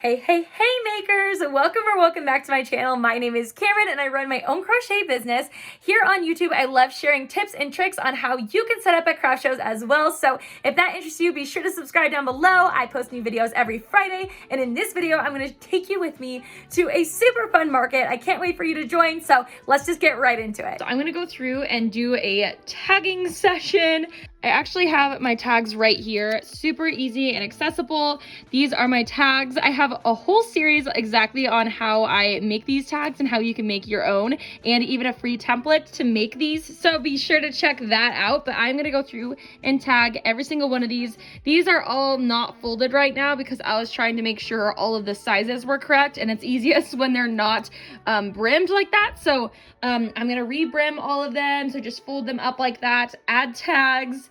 Hey makers! Welcome back to my channel. My name is Camryn and I run my own crochet business. Here on YouTube, I love sharing tips and tricks on how you can set up at craft shows as well. So if that interests you, be sure to subscribe down below. I post new videos every Friday, and in this video, I'm gonna take you with me to a super fun market. I can't wait for you to join, so let's just get right into it. So I'm gonna go through and do a tagging session. I actually have my tags right here, super easy and accessible. These are my tags. I have a whole series exactly on how I make these tags and how you can make your own, and even a free template to make these. So be sure to check that out. But I'm gonna go through and tag every single one of these. These are all not folded right now because I was trying to make sure all of the sizes were correct, and it's easiest when they're not brimmed like that. So I'm gonna rebrim all of them. So just fold them up like that, add tags.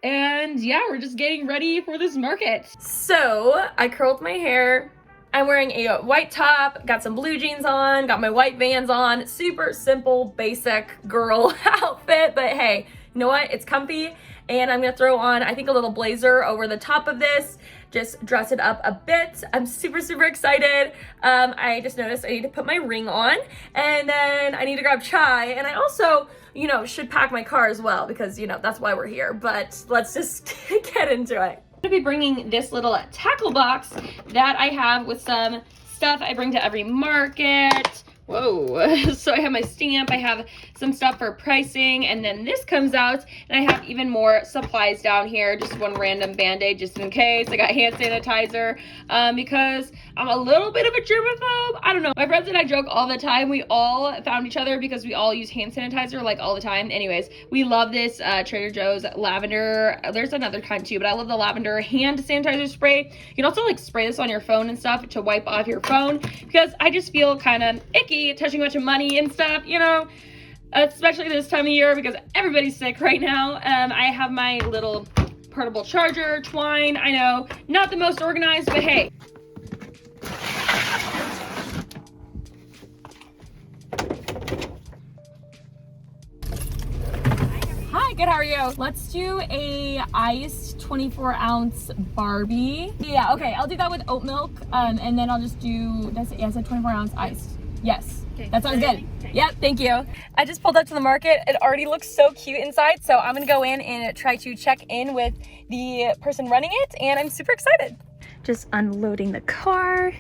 And yeah, we're just getting ready for this market. So I curled my hair. I'm wearing a white top, got some blue jeans on, got my white Vans on. Super simple, basic girl outfit, but hey, you know what? It's comfy. And I'm gonna throw on, I think, a little blazer over the top of this. Just dress it up a bit. I'm super excited. I just noticed I need to put my ring on, and then I need to grab chai, and I also, should pack my car as well because, that's why we're here. But let's just get into it. I'm gonna be bringing this little tackle box that I have with some stuff I bring to every market. Whoa, so I have my stamp, I have some stuff for pricing, and then this comes out, and I have even more supplies down here, just one random Band-Aid just in case. I got hand sanitizer, because I'm a little bit of a germaphobe. I don't know, my friends and I joke all the time. We all found each other because we all use hand sanitizer like all the time. Anyways, we love this Trader Joe's lavender. There's another kind too, but I love the lavender hand sanitizer spray. You can also like spray this on your phone and stuff to wipe off your phone, because I just feel kind of icky touching a bunch of money and stuff, especially this time of year because everybody's sick right now. I have my little portable charger, twine. I know, not the most organized, but hey. Hi, good, how are you? Let's do a iced 24-ounce Barbie. Yeah, okay, I'll do that with oat milk, and then I'll just do, I said 24-ounce iced. Yes, okay, that sounds good. Okay. Yep, thank you. I just pulled up to the market. It already looks so cute inside, so I'm gonna go in and try to check in with the person running it, and I'm super excited. Just unloading the car.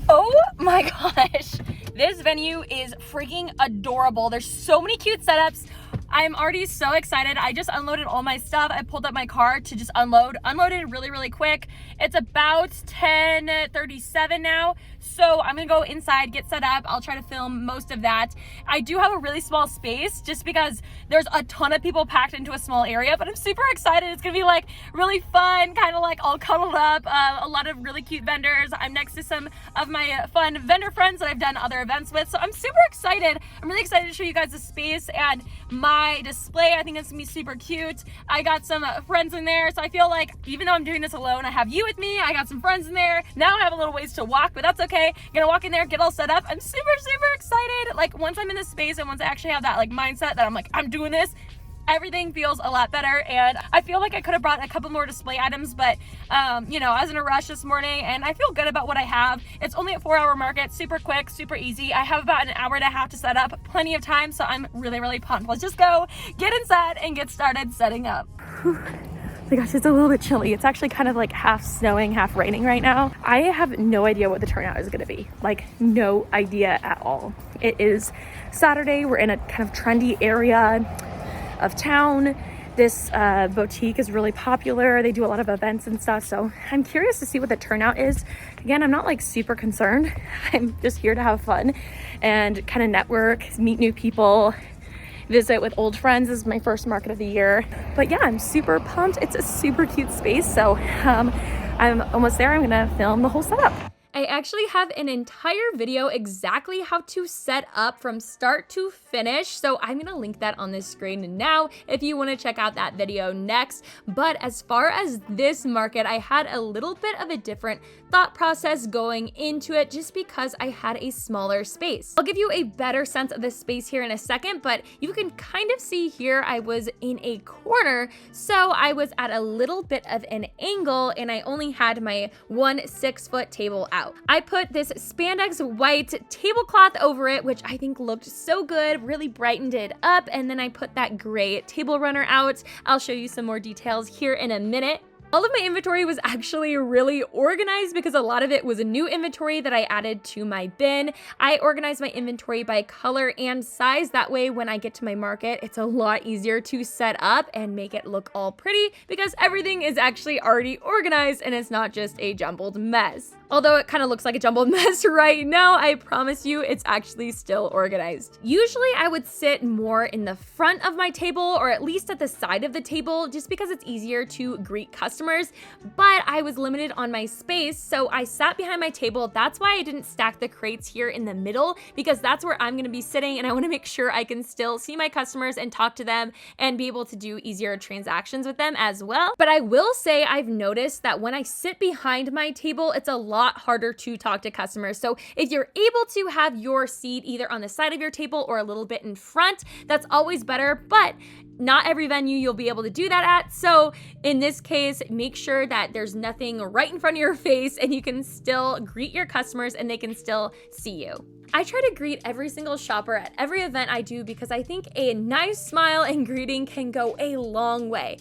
Oh my gosh, this venue is freaking adorable. There's so many cute setups. I'm already so excited. I just unloaded all my stuff. I pulled up my car to just unloaded really quick. It's about 10:37 now. So I'm gonna go inside, get set up. I'll try to film most of that. I do have a really small space just because there's a ton of people packed into a small area, but I'm super excited. It's gonna be like really fun, kind of like all cuddled up, a lot of really cute vendors. I'm next to some of my fun vendor friends that I've done other events with. So I'm super excited. I'm really excited to show you guys the space and my display. I think it's gonna be super cute. I got some friends in there, so I feel like even though I'm doing this alone, I have you with me. I got some friends in there. Now I have a little ways to walk, but that's okay. Gonna walk in there, get all set up. I'm super excited. Like, once I'm in this space and once I actually have that like mindset that I'm like, I'm doing this, everything feels a lot better. And I feel like I could have brought a couple more display items, but I was in a rush this morning and I feel good about what I have. It's only a 4-hour market, super quick, super easy. I have about an hour and a half to set up, plenty of time, so I'm really pumped. Let's just go get inside and get started setting up. Whew. Oh my gosh, it's a little bit chilly. It's actually kind of like half snowing, half raining right now. I have no idea what the turnout is gonna be. Like, no idea at all. It is Saturday. We're in a kind of trendy area of town. This boutique is really popular. They do a lot of events and stuff. So I'm curious to see what the turnout is. Again, I'm not like super concerned. I'm just here to have fun and kind of network, meet new people, visit with old friends. This is my first market of the year. But yeah, I'm super pumped. It's a super cute space. So I'm almost there. I'm gonna film the whole setup. I actually have an entire video exactly how to set up from start to finish, so I'm gonna link that on this screen now if you want to check out that video next. But as far as this market, I had a little bit of a different thought process going into it just because I had a smaller space. I'll give you a better sense of the space here in a second, but you can kind of see here I was in a corner, so I was at a little bit of an angle and I only had my one 6-foot table out. out. I put this spandex white tablecloth over it, which I think looked so good, really brightened it up, and then I put that gray table runner out. I'll show you some more details here in a minute. All of my inventory was actually really organized because a lot of it was a new inventory that I added to my bin. I organized my inventory by color and size. That way, when I get to my market, it's a lot easier to set up and make it look all pretty because everything is actually already organized and it's not just a jumbled mess. Although it kind of looks like a jumbled mess right now, I promise you it's actually still organized. Usually I would sit more in the front of my table or at least at the side of the table just because it's easier to greet customers, but I was limited on my space, so I sat behind my table. That's why I didn't stack the crates here in the middle because that's where I'm gonna be sitting and I wanna make sure I can still see my customers and talk to them and be able to do easier transactions with them as well. But I will say I've noticed that when I sit behind my table, it's a lot harder to talk to customers. So if you're able to have your seat either on the side of your table or a little bit in front, that's always better, but not every venue you'll be able to do that at. So in this case, make sure that there's nothing right in front of your face and you can still greet your customers and they can still see you. I try to greet every single shopper at every event I do because I think a nice smile and greeting can go a long way.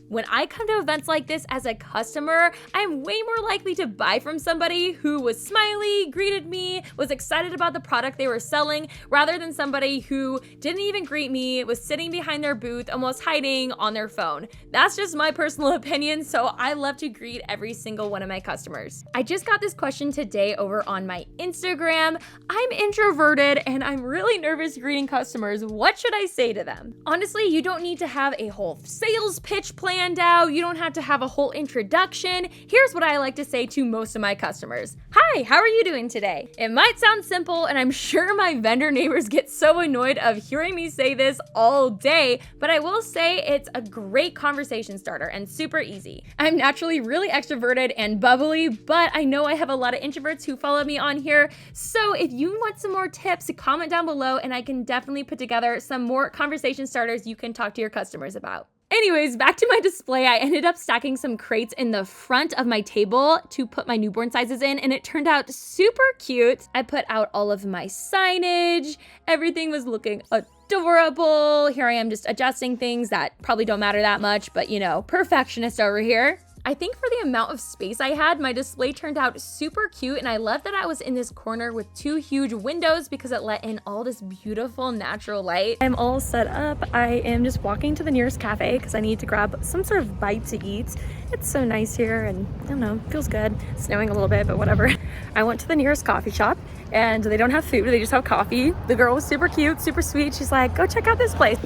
When I come to events like this as a customer, I'm way more likely to buy from somebody who was smiley, greeted me, was excited about the product they were selling, rather than somebody who didn't even greet me, was sitting behind their booth, almost hiding on their phone. That's just my personal opinion, so I love to greet every single one of my customers. I just got this question today over on my Instagram. I'm introverted and I'm really nervous greeting customers. What should I say to them? Honestly, you don't need to have a whole sales pitch planned out. You don't have to have a whole introduction. Here's what I like to say to most of my customers. Hi, how are you doing today? It might sound simple, and I'm sure my vendor neighbors get so annoyed of hearing me say this all day, but I will say it's a great conversation starter and super easy. I'm naturally really extroverted and bubbly, but I know I have a lot of introverts who follow me on here. So if you want some more tips, comment down below and I can definitely put together some more conversation starters you can talk to your customers about. Anyways, back to my display, I ended up stacking some crates in the front of my table to put my newborn sizes in, and it turned out super cute. I put out all of my signage. Everything was looking adorable. Here I am just adjusting things that probably don't matter that much, but you know, perfectionist over here. I think for the amount of space I had, my display turned out super cute, and I love that I was in this corner with two huge windows because it let in all this beautiful natural light. I'm all set up. I am just walking to the nearest cafe because I need to grab some sort of bite to eat. It's so nice here and I don't know, feels good. It's snowing a little bit, but whatever. I went to the nearest coffee shop and they don't have food, they just have coffee. The girl was super cute, super sweet. She's like, go check out this place.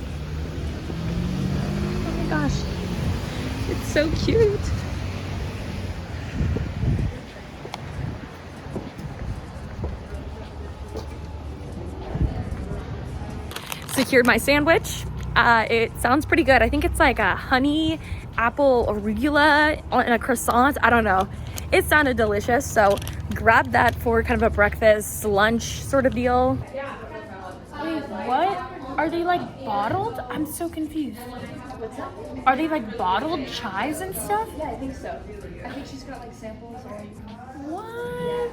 Oh my gosh, it's so cute. Secured my sandwich. It sounds pretty good. I think it's like a honey apple arugula and a croissant. I don't know. It sounded delicious, so grab that for kind of a breakfast, lunch sort of deal. Wait, what? Are they like bottled? I'm so confused. What's that? Are they like bottled chives and stuff? Yeah, I think so. I think she's got like samples or... What?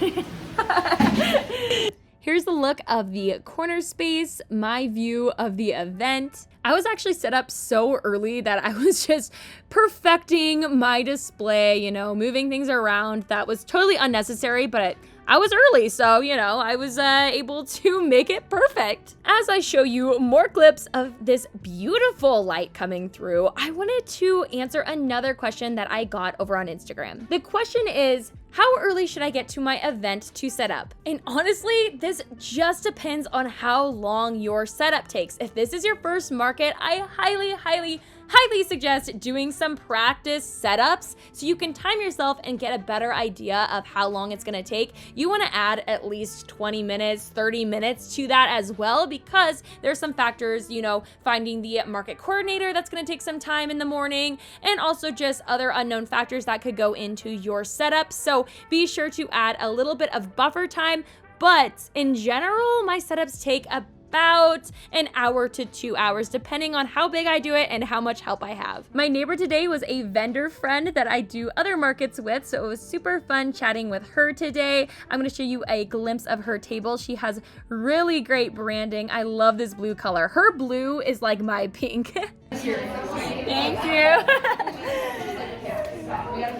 Yeah. Here's the look of the corner space, my view of the event. I was actually set up so early that I was just perfecting my display, you know, moving things around. That was totally unnecessary, but I was early, so, you know, I was able to make it perfect. As I show you more clips of this beautiful light coming through, I wanted to answer another question that I got over on Instagram. The question is, how early should I get to my event to set up? And honestly, this just depends on how long your setup takes. If this is your first market, I highly suggest doing some practice setups so you can time yourself and get a better idea of how long it's gonna take. You wanna add at least 20 minutes, 30 minutes to that as well, because there's some factors, you know, finding the market coordinator, that's gonna take some time in the morning, and also just other unknown factors that could go into your setup. So be sure to add a little bit of buffer time, but in general, my setups take about an hour to 2 hours, depending on how big I do it and how much help I have. My neighbor today was a vendor friend that I do other markets with, so it was super fun chatting with her today. I'm gonna show you a glimpse of her table. She has really great branding. I love this blue color. Her blue is like my pink. Thank you.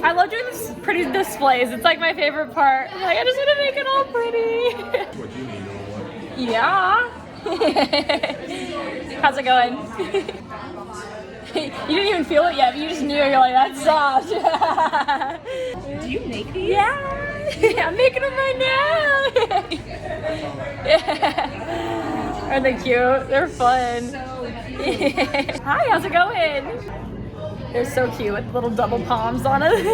I love doing this pretty displays. It's like my favorite part. I'm like, I just want to make it all pretty. What you need or what? Yeah. How's it going? You didn't even feel it yet, but you just knew. You're like, that's soft. Do you make these? Yeah. I'm making them right now. Yeah. Aren't they cute? They're fun. Hi, how's it going? They're so cute with little double palms on it.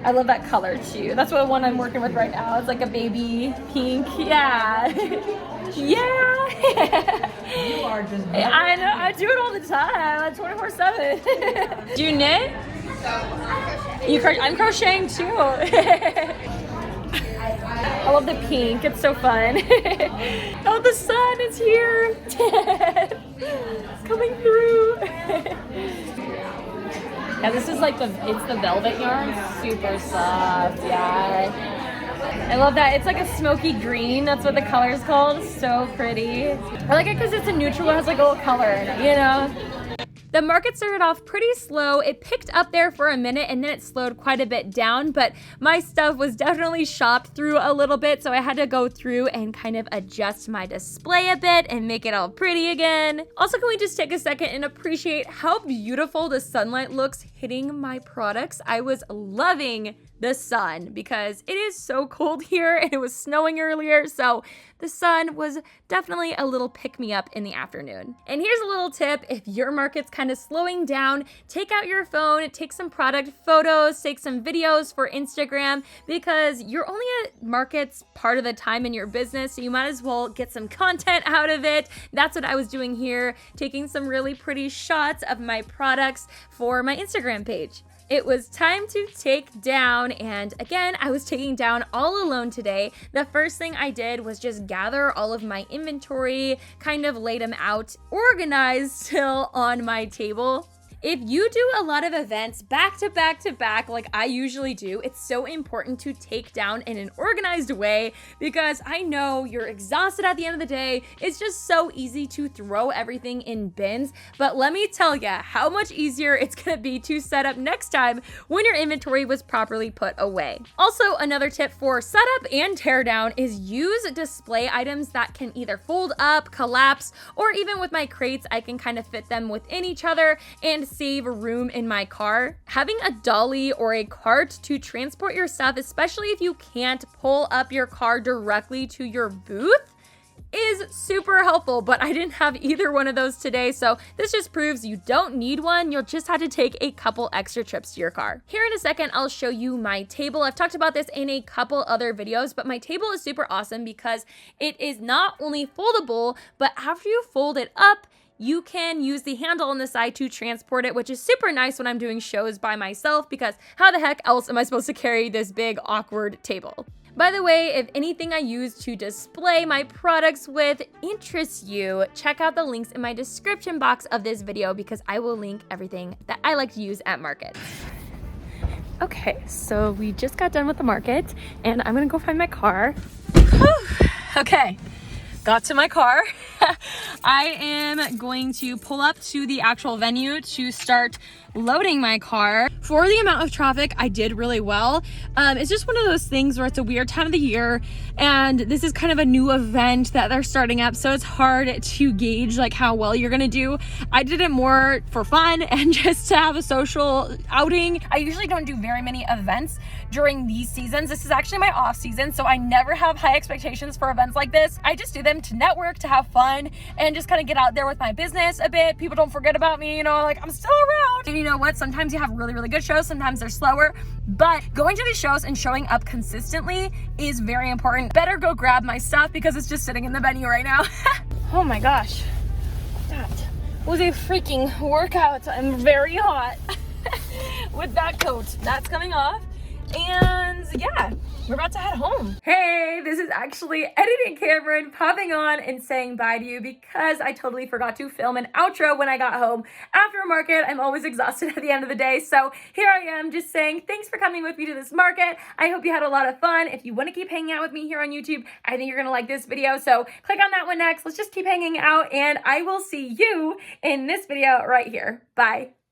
I love that color too. That's what one I'm working with right now. It's like a baby pink. Yeah. Yeah. You are just. I know. I do it all the time. 24/7. Do you knit? I'm crocheting too. I love the pink. It's so fun. Oh, the sun is here. It's coming through. Yeah, this is like it's the velvet yarn, super soft, yeah. I love that. It's like a smoky green, that's what the color is called, so pretty. I like it because it's a neutral, it has like a little color in it, you know? The market started off pretty slow. It picked up there for a minute and then it slowed quite a bit down, but my stuff was definitely shopped through a little bit, so I had to go through and kind of adjust my display a bit and make it all pretty again. Also, can we just take a second and appreciate how beautiful the sunlight looks hitting my products? I was loving the sun because it is so cold here and it was snowing earlier, so the sun was definitely a little pick-me-up in the afternoon. And here's a little tip: if your market's kind of slowing down, take out your phone, take some product photos, take some videos for Instagram, because you're only at markets part of the time in your business, so you might as well get some content out of it. That's what I was doing here, taking some really pretty shots of my products for my Instagram page. It was time to take down, and again, I was taking down all alone today. The first thing I did was just gather all of my inventory, kind of lay them out organized still on my table. If you do a lot of events back to back to back, like I usually do, it's so important to take down in an organized way, because I know you're exhausted at the end of the day. It's just so easy to throw everything in bins, but let me tell you how much easier it's gonna be to set up next time when your inventory was properly put away. Also, another tip for setup and tear down is use display items that can either fold up, collapse, or even with my crates, I can kind of fit them within each other and save room in my car. Having a dolly or a cart to transport your stuff, especially if you can't pull up your car directly to your booth, is super helpful, but I didn't have either one of those today, so this just proves you don't need one. You'll just have to take a couple extra trips to your car. Here in a second, I'll show you my table. I've talked about this in a couple other videos, but my table is super awesome because it is not only foldable, but after you fold it up, you can use the handle on the side to transport it, which is super nice when I'm doing shows by myself, because how the heck else am I supposed to carry this big, awkward table? By the way, if anything I use to display my products with interests you, check out the links in my description box of this video, because I will link everything that I like to use at markets. Okay, so we just got done with the market, and I'm gonna go find my car. Okay. Got to my car. I am going to pull up to the actual venue to start loading my car. For the amount of traffic, I did really well. It's just one of those things where it's a weird time of the year, and this is kind of a new event that they're starting up, so it's hard to gauge like how well you're gonna do. I did it more for fun and just to have a social outing. I usually don't do very many events during these seasons. This is actually my off season, so I never have high expectations for events like this. I just do them to network, to have fun, and just kind of get out there with my business a bit. People don't forget about me, you know, like I'm still around. And you know what? Sometimes you have really, really good shows, sometimes they're slower, but going to these shows and showing up consistently is very important. Better go grab my stuff because it's just sitting in the venue right now. Oh my gosh, that was a freaking workout. I'm very hot with that coat. That's coming off. And yeah, we're about to head home. Hey, this this is actually editing Camryn popping on and saying bye to you because I totally forgot to film an outro when I got home after a market. I'm always exhausted at the end of the day. So here I am just saying thanks for coming with me to this market. I hope you had a lot of fun. If you want to keep hanging out with me here on YouTube, I think you're going to like this video. So click on that one next. Let's just keep hanging out and I will see you in this video right here. Bye.